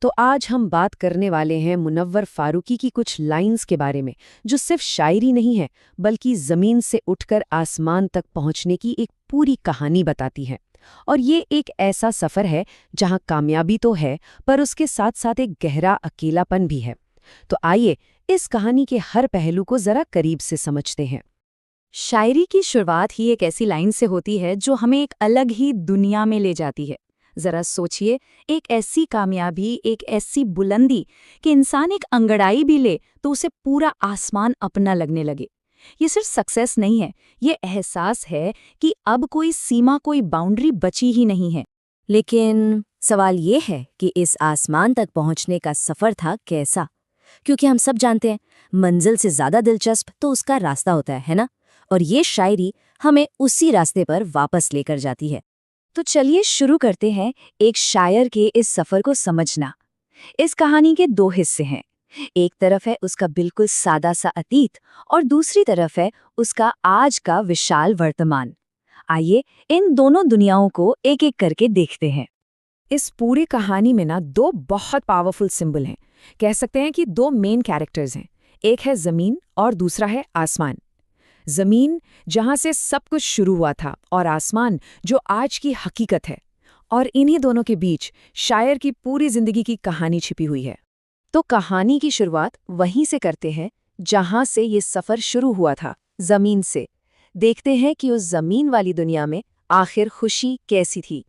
तो आज हम बात करने वाले हैं मुनव्वर फारूकी की कुछ लाइंस के बारे में, जो सिर्फ शायरी नहीं है बल्कि ज़मीन से उठकर आसमान तक पहुंचने की एक पूरी कहानी बताती हैं। और ये एक ऐसा सफ़र है जहां कामयाबी तो है, पर उसके साथ साथ एक गहरा अकेलापन भी है। तो आइए इस कहानी के हर पहलू को ज़रा करीब से समझते हैं। शायरी की शुरुआत ही एक ऐसी लाइन से होती है जो हमें एक अलग ही दुनिया में ले जाती है। जरा सोचिए, एक ऐसी कामयाबी, एक ऐसी बुलंदी कि इंसान एक अंगड़ाई भी ले तो उसे पूरा आसमान अपना लगने लगे। ये सिर्फ सक्सेस नहीं है, ये एहसास है कि अब कोई सीमा, कोई बाउंड्री बची ही नहीं है। लेकिन सवाल ये है कि इस आसमान तक पहुंचने का सफर था कैसा? क्योंकि हम सब जानते हैं, मंजिल से ज्यादा दिलचस्प तो उसका रास्ता होता है ना? और ये शायरी हमें उसी रास्ते पर वापस लेकर जाती है। तो चलिए शुरू करते हैं एक शायर के इस सफर को समझना। इस कहानी के दो हिस्से हैं। एक तरफ है उसका बिल्कुल सादा सा अतीत और दूसरी तरफ है उसका आज का विशाल वर्तमान। आइए इन दोनों दुनियाओं को एक एक करके देखते हैं। इस पूरी कहानी में ना दो बहुत पावरफुल सिंबल हैं। कह सकते हैं कि दो मेन कैरेक्टर्स हैं। एक है ज़मीन और दूसरा है आसमान। ज़मीन जहाँ से सब कुछ शुरू हुआ था, और आसमान जो आज की हकीकत है। और इन्हीं दोनों के बीच शायर की पूरी जिंदगी की कहानी छिपी हुई है। तो कहानी की शुरुआत वहीं से करते हैं जहाँ से ये सफ़र शुरू हुआ था, ज़मीन से। देखते हैं कि उस ज़मीन वाली दुनिया में आखिर खुशी कैसी थी।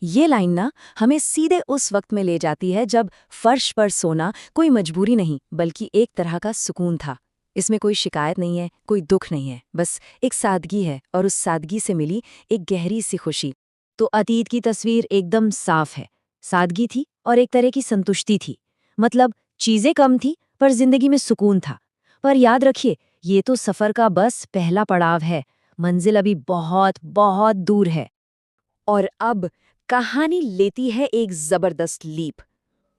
ये लाइन ना हमें सीधे उस वक्त में ले जाती है जब फर्श पर सोना कोई मजबूरी नहीं बल्कि एक तरह का सुकून था। इसमें कोई शिकायत नहीं है, कोई दुख नहीं है, बस एक सादगी है, और उस सादगी से मिली एक गहरी सी खुशी। तो अतीत की तस्वीर एकदम साफ है। सादगी थी और एक तरह की संतुष्टि थी। मतलब चीजें कम थी पर जिंदगी में सुकून था। पर याद रखिए, ये तो सफर का बस पहला पड़ाव है। मंजिल अभी बहुत बहुत दूर है। और अब कहानी लेती है एक जबरदस्त लीप।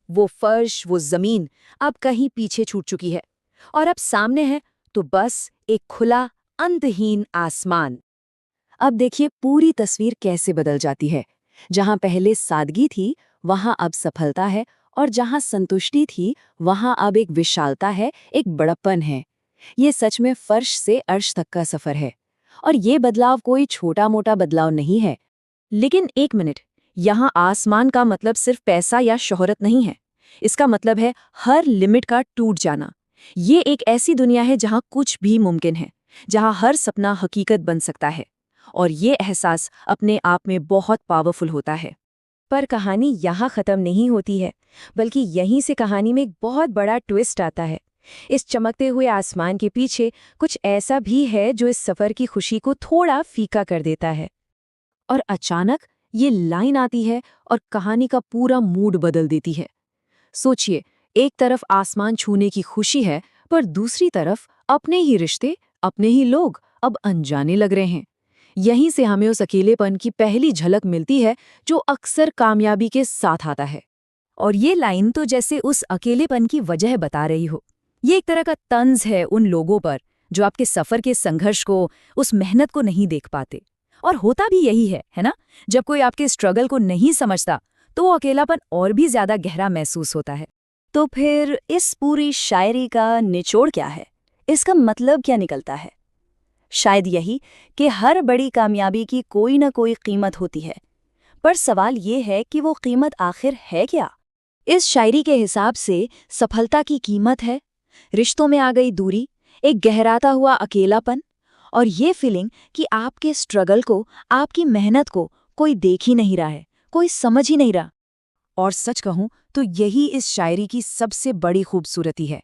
वो फर्श, वो जमीन अब कहीं पीछे छूट चुकी है, और अब सामने है तो बस एक खुला, अंतहीन आसमान। अब देखिए पूरी तस्वीर कैसे बदल जाती है। जहां पहले सादगी थी वहां अब सफलता है, और जहां संतुष्टि थी वहां अब एक विशालता है, एक बड़प्पन है। ये सच में फर्श से अर्श तक का सफर है। और ये बदलाव कोई छोटा मोटा बदलाव नहीं है। लेकिन एक मिनट, यहाँ आसमान का मतलब सिर्फ पैसा या शोहरत नहीं है। इसका मतलब है हर लिमिट का टूट जाना। ये एक ऐसी दुनिया है जहाँ कुछ भी मुमकिन है, जहाँ हर सपना हकीकत बन सकता है। और ये एहसास अपने आप में बहुत पावरफुल होता है। पर कहानी यहाँ ख़त्म नहीं होती है, बल्कि यहीं से कहानी में एक बहुत बड़ा ट्विस्ट आता है। इस चमकते हुए आसमान के पीछे कुछ ऐसा भी है जो इस सफ़र की खुशी को थोड़ा फीका कर देता है। और अचानक ये लाइन आती है और कहानी का पूरा मूड बदल देती है। सोचिए, एक तरफ आसमान छूने की खुशी है, पर दूसरी तरफ अपने ही रिश्ते, अपने ही लोग अब अनजाने लग रहे हैं। यहीं से हमें उस अकेलेपन की पहली झलक मिलती है जो अक्सर कामयाबी के साथ आता है। और ये लाइन तो जैसे उस अकेलेपन की वजह बता रही हो। ये एक तरह का तंज है उन लोगों पर जो आपके सफ़र के संघर्ष को, उस मेहनत को नहीं देख पाते। और होता भी यही है ना? जब कोई आपके स्ट्रगल को नहीं समझता तो वो अकेलापन और भी ज्यादा गहरा महसूस होता है। तो फिर इस पूरी शायरी का निचोड़ क्या है? इसका मतलब क्या निकलता है? शायद यही कि हर बड़ी कामयाबी की कोई ना कोई कीमत होती है। पर सवाल ये है कि वो कीमत आखिर है क्या? इस शायरी के हिसाब से सफलता की कीमत है रिश्तों में आ गई दूरी, एक गहराता हुआ अकेलापन, और ये फीलिंग कि आपके स्ट्रगल को, आपकी मेहनत को कोई देख ही नहीं रहा है, कोई समझ ही नहीं रहा। और सच कहूं तो यही इस शायरी की सबसे बड़ी खूबसूरती है।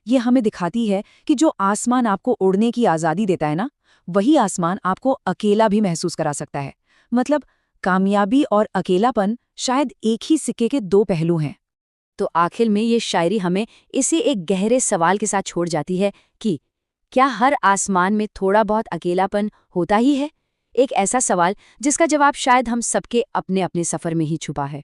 ये हमें दिखाती है कि जो आसमान आपको उड़ने की आज़ादी देता है ना, वही आसमान आपको अकेला भी महसूस करा सकता है। मतलब कामयाबी और अकेलापन शायद एक ही सिक्के के दो पहलू हैं। तो आखिर में ये शायरी हमें इसी एक गहरे सवाल के साथ छोड़ जाती है कि क्या हर आसमान में थोड़ा बहुत अकेलापन होता ही है? एक ऐसा सवाल जिसका जवाब शायद हम सबके अपने अपने सफ़र में ही छुपा है।